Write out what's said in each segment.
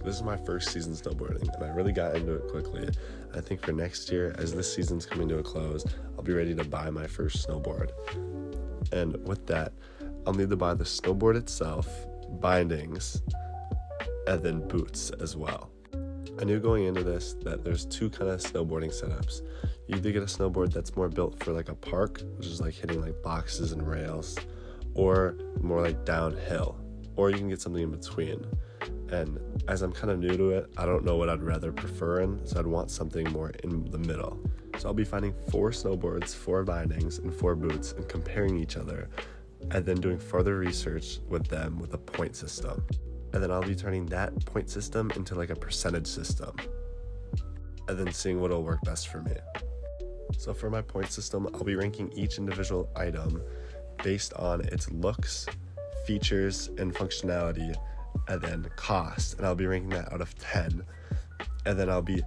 this is my first season snowboarding, and I really got into it quickly. I think for next year, as this season's coming to a close, I'll be ready to buy my first snowboard. And with that, I'll need to buy the snowboard itself, bindings, and then boots as well. I knew going into this that there's two kind of snowboarding setups. You either get a snowboard that's more built for like a park, which is like hitting like boxes and rails, or more like downhill, or you can get something in between. And as I'm kind of new to it, I don't know what I'd rather prefer in, so I'd want something more in the middle. So I'll be finding 4 snowboards, 4 bindings, and 4 boots, and comparing each other, and then doing further research with them with a point system. And then I'll be turning that point system into like a percentage system, and then seeing what'll work best for me. So for my point system, I'll be ranking each individual item based on its looks, features, and functionality, and then cost. And I'll be ranking that out of 10. And then I'll be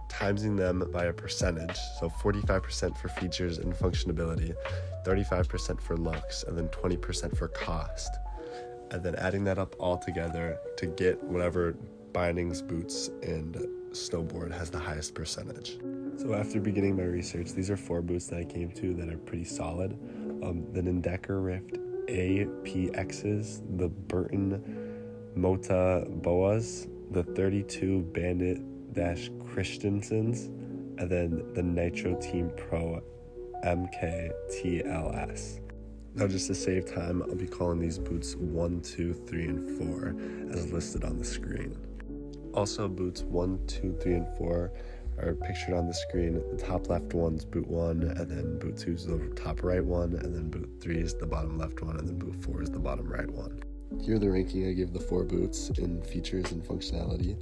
timesing them by a percentage. So 45% for features and functionality, 35% for looks, and then 20% for cost. And then adding that up all together to get whatever bindings, boots, and snowboard has the highest percentage. So after beginning my research, these are 4 boots that I came to that are pretty solid. The Nindecker Rift APXs, the Burton Mota Boas, the 32 Bandit Christensens, and then the Nitro Team Pro MKTLS. Now, just to save time, I'll be calling these boots 1, 2, 3, and 4 as listed on the screen. Also, boots 1, 2, 3, and 4 are pictured on the screen. The top left one's boot 1, and then boot 2 is the top right one, and then boot 3 is the bottom left one, and then boot 4 is the bottom right one. Here the ranking I gave the 4 boots in features and functionality.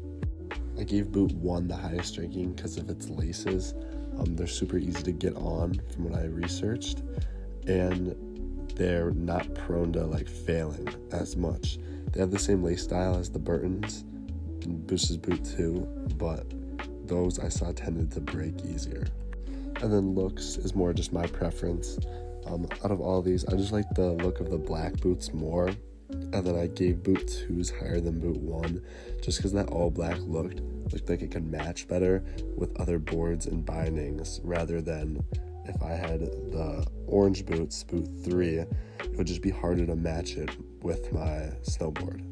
I gave boot 1 the highest ranking because of its laces. They're super easy to get on from what I researched, and they're not prone to like failing as much. They have the same lace style as the Burtons, Bush's boot 2, but those I saw tended to break easier. And then looks is more just my preference. Out of all these, I just like the look of the black boots more, and then I gave boot 2s higher than boot 1 just because that all black looked like it could match better with other boards and bindings, rather than if I had the orange boots, boot 3, it would just be harder to match it with my snowboard.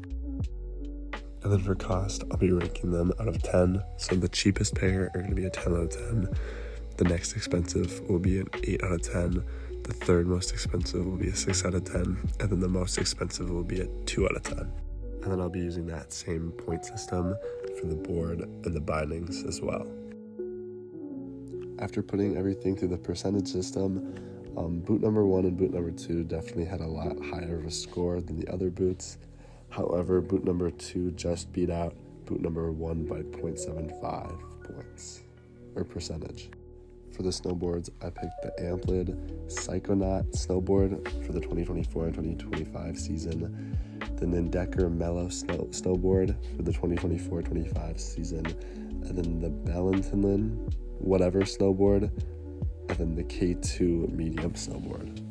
And then for cost, I'll be ranking them out of 10. So the cheapest pair are going to be a 10 out of 10. The next expensive will be an 8 out of 10. The third most expensive will be a 6 out of 10. And then the most expensive will be a 2 out of 10. And then I'll be using that same point system for the board and the bindings as well. After putting everything through the percentage system, boot number 1 and boot number 2 definitely had a lot higher of a score than the other boots. However, boot number 2 just beat out boot number 1 by 0.75 points, or percentage. For the snowboards, I picked the Amplid Psychonaut snowboard for the 2024 and 2025 season, the Nindecker Mellow snowboard for the 2024-25 season, and then the Ballantyne whatever snowboard, and then the K2 medium snowboard.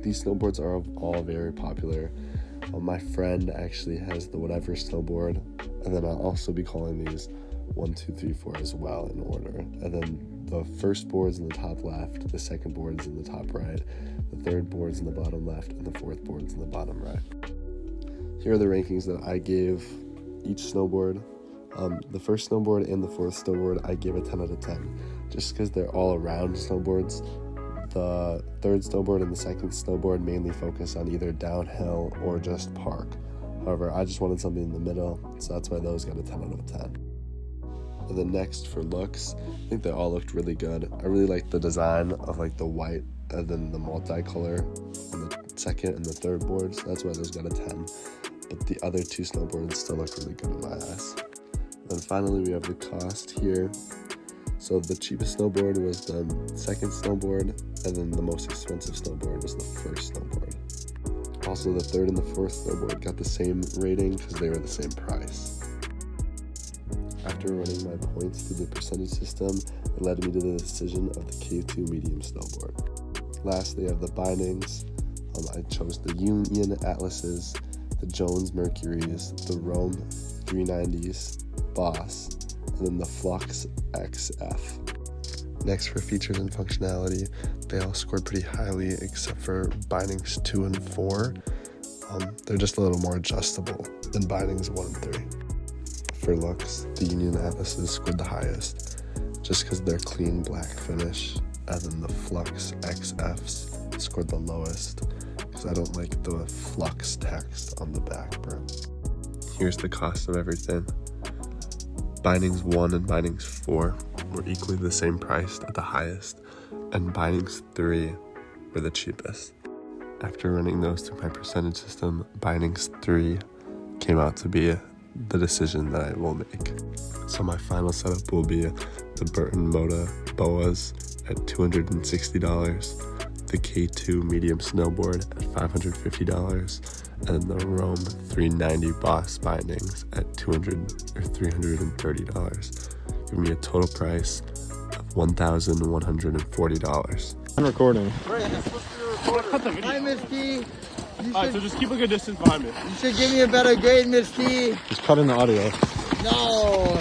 These snowboards are all very popular. My friend actually has the whatever snowboard, and then I'll also be calling these 1, 2, 3, 4 as well in order. And then the first board's in the top left, the second board is in the top right, the third board's in the bottom left, and the fourth board's in the bottom right. Here are the rankings that I gave each snowboard. The first snowboard and the fourth snowboard, I gave a 10 out of 10, just because they're all around snowboards. The third snowboard and the second snowboard mainly focus on either downhill or just park. However, I just wanted something in the middle, so that's why those got a 10 out of 10. And then next for looks, I think they all looked really good. I really liked the design of like the white and then the multicolor on the second and the third boards, so that's why those got a 10. But the other 2 snowboards still look really good in my eyes. Then finally we have the cost here. So the cheapest snowboard was the second snowboard, and then the most expensive snowboard was the first snowboard. Also, the third and the fourth snowboard got the same rating because they were the same price. After running my points through the percentage system, it led me to the decision of the K2 medium snowboard. Lastly, I have the bindings. I chose the Union Atlases, the Jones Mercuries, the Rome 390s Boss, and then the Flux XF. Next, for features and functionality, they all scored pretty highly except for Bindings 2 and 4. They're just a little more adjustable than Bindings 1 and 3. For looks, the Union Atlases scored the highest, just because of their clean black finish, and then the Flux XFs scored the lowest, because I don't like the Flux text on the back brim. Here's the cost of everything. Bindings 1 and Bindings 4 were equally the same priced at the highest, and Bindings 3 were the cheapest. After running those through my percentage system, Bindings 3 came out to be the decision that I will make. So my final setup will be the Burton Moda Boas at $260, the K2 medium snowboard at $550, and the Rome 390 Boss Bindings at $330, giving me a total price of $1,140. I'm recording. Cut the video. Hi, Miss T. Alright, so just keep a good distance behind me. You should give me a better grade, Miss T. Just cut in the audio. No.